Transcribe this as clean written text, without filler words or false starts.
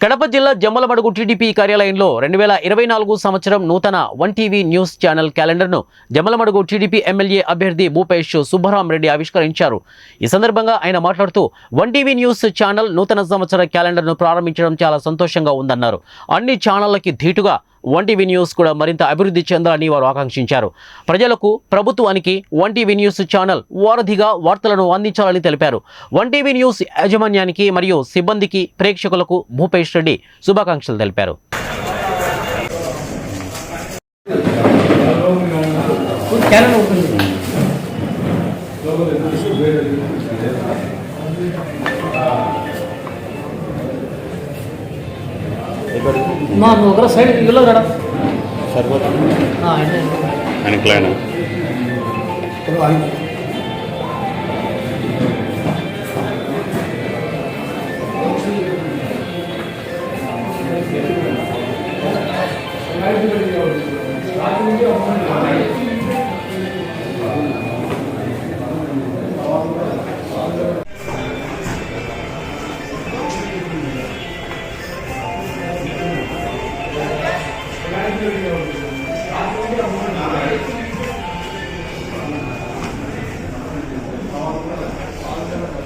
కడప జిల్లా జమ్మలమడుగు టీడీపీ కార్యాలయంలో 2024 సంవత్సరం నూతన 1 టీవీ న్యూస్ ఛానల్ క్యాలెండర్ను జమ్మలమడుగు టీడీపీ ఎమ్మెల్యే అభ్యర్థి భూపేష్ సుబ్బరాం రెడ్డి ఆవిష్కరించారు. ఈ సందర్భంగా ఆయన మాట్లాడుతూ 1 టీవీ న్యూస్ ఛానల్ నూతన సంవత్సర క్యాలెండర్ను ప్రారంభించడం చాలా సంతోషంగా ఉందన్నారు. అన్ని ఛానళ్లకి ధీటుగా 1 టీవీ న్యూస్ కూడా మరింత అభివృద్ధి చెందాలని వారు ఆకాంక్షించారు. ప్రజలకు, ప్రభుత్వానికి 1 టీవీ న్యూస్ ఛానల్ వారధిగా వార్తలను అందించాలని తెలిపారు. 1 టీవీ న్యూస్ యాజమాన్యానికి మరియు సిబ్బందికి, ప్రేక్షకులకు భూపేష్ రెడ్డి శుభాకాంక్షలు తెలిపారు. సైడ్ ఇల్లు కదా